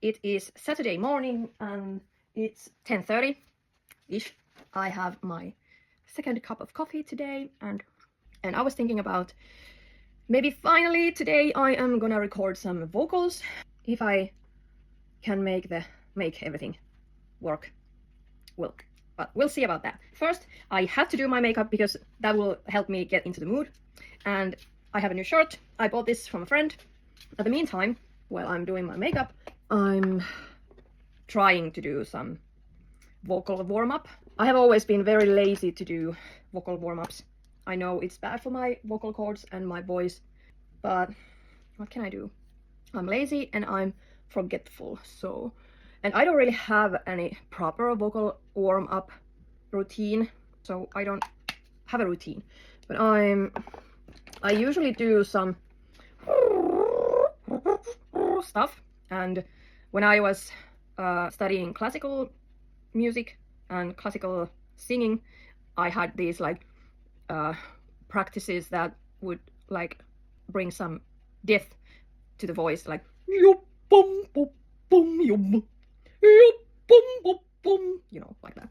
It is Saturday morning and it's 10:30-ish. I have my second cup of coffee today and I was thinking about maybe finally today I am gonna record some vocals if I can make everything work. Well, but we'll see about that. First, I have to do my makeup because that will help me get into the mood. And I have a new shirt. I bought this from a friend. At the meantime, while I'm doing my makeup, I'm trying to do some vocal warm-up. I have always been very lazy to do vocal warm-ups. I know it's bad for my vocal cords and my voice, but what can I do? I'm lazy and I'm forgetful, so... And I don't really have any proper vocal warm-up routine, so I don't have a routine. But I usually do some stuff, and when I was studying classical music and classical singing, I had these like practices that would like bring some depth to the voice, like you know, like that.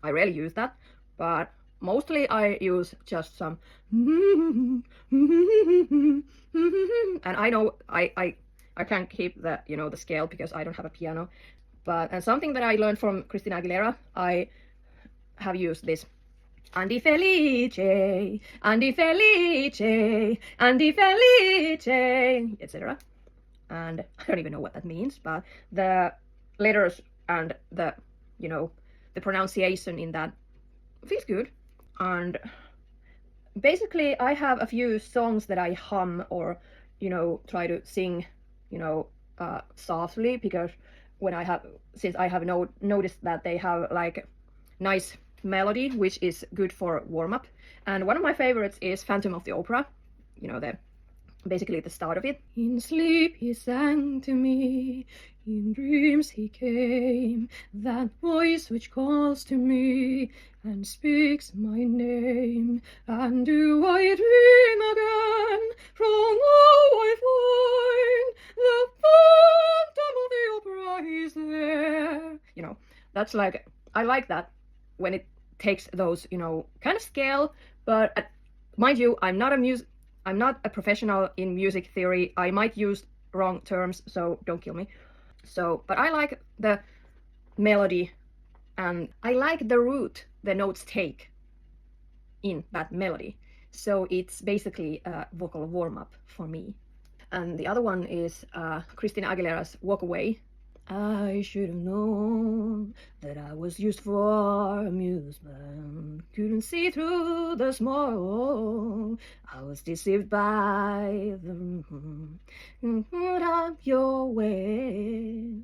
I rarely use that, but mostly I use just some and I know I can't keep the, you know, the scale because I don't have a piano, but and something that I learned from Christina Aguilera, I have used this Andi Felice, Andi Felice, Andi Felice, etc. And I don't even know what that means, but the letters and the, you know, the pronunciation in that feels good. And basically I have a few songs that I hum or, you know, try to sing, you know, softly, because since I have noticed that they have like nice melody, which is good for warm-up. And one of my favorites is Phantom of the Opera, you know, basically the start of it. In sleep he sang to me, in dreams he came, that voice which calls to me and speaks my name. And do I dream again? From now I find the Phantom of the Opera is there. You know, that's like, I like that when it takes those, you know, kind of scale, but mind you, I'm not a professional in music theory. I might use wrong terms, so don't kill me. So, but I like the melody and I like the route the notes take in that melody. So it's basically a vocal warm-up for me. And the other one is Christina Aguilera's Walk Away. I should have known that I was used for amusement. Couldn't see through the smile. I was deceived by the put up your way.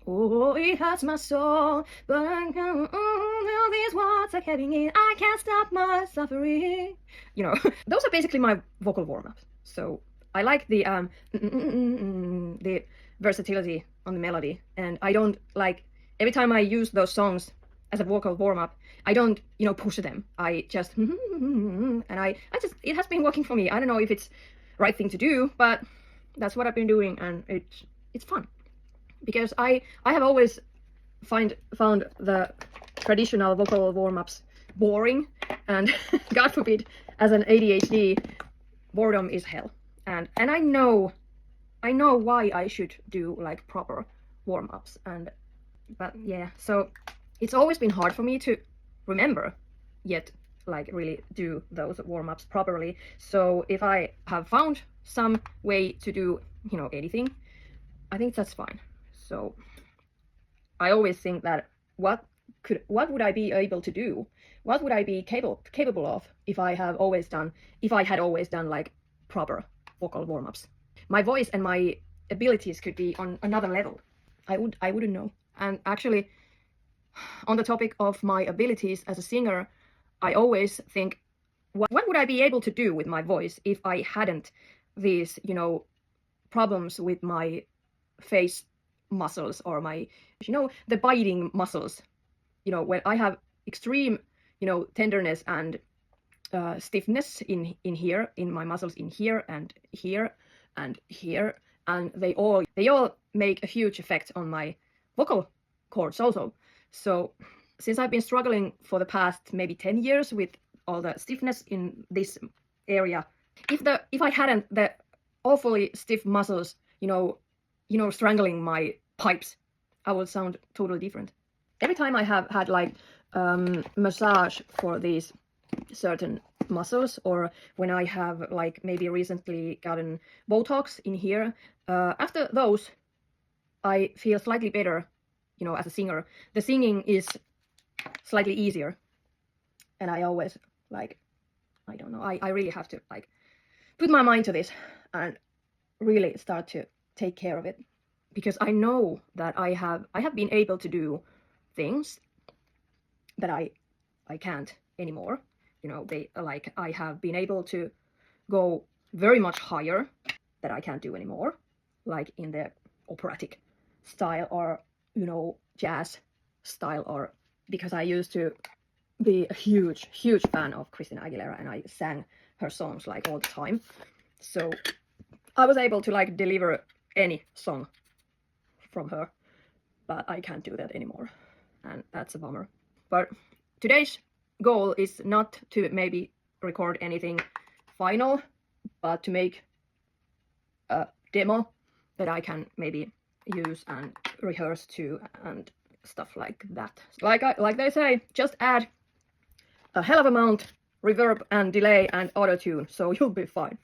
Oh, it hurts my soul, but I can't. All these words are getting in. I can't stop my suffering. You know, those are basically my vocal warm-ups. So I like the versatility on the melody, and I don't like every time I use those songs as a vocal warm-up, I don't, you know, push them. I just and I just, it has been working for me. I don't know if it's right thing to do, but that's what I've been doing, and it's fun because I have always found the traditional vocal warm-ups boring, and God forbid, as an ADHD, boredom is hell. And I know why I should do like proper warm-ups, but yeah, so it's always been hard for me to remember yet like really do those warm-ups properly. So if I have found some way to do, you know, anything, I think that's fine. So I always think that what would I be able to do? What would I be capable of if I had always done like proper vocal warm-ups? My voice and my abilities could be on another level. I wouldn't know. And actually, on the topic of my abilities as a singer, I always think, what would I be able to do with my voice if I hadn't these, you know, problems with my face muscles or my, you know, the biting muscles. You know, when I have extreme, you know, tenderness and stiffness in here, in my muscles in here and here, and here, and they all make a huge effect on my vocal cords also. So since I've been struggling for the past maybe 10 years with all the stiffness in this area, if I hadn't the awfully stiff muscles, strangling my pipes, I would sound totally different. Every time I have had like massage for these certain muscles, or when I have like maybe recently gotten Botox in here, after those I feel slightly better, as a singer. The singing is slightly easier, and I always like, I don't know, I really have to like put my mind to this and really start to take care of it, because I know that I have been able to do things that I can't anymore. I have been able to go very much higher that I can't do anymore, like in the operatic style, or jazz style, or because I used to be a huge fan of Christina Aguilera, and I sang her songs like all the time. So I was able to like deliver any song from her, but I can't do that anymore, and that's a bummer. But today's goal is not to maybe record anything final, but to make a demo that I can maybe use and rehearse to and stuff like that. Like they say, just add a hell of amount reverb and delay and auto-tune, so you'll be fine.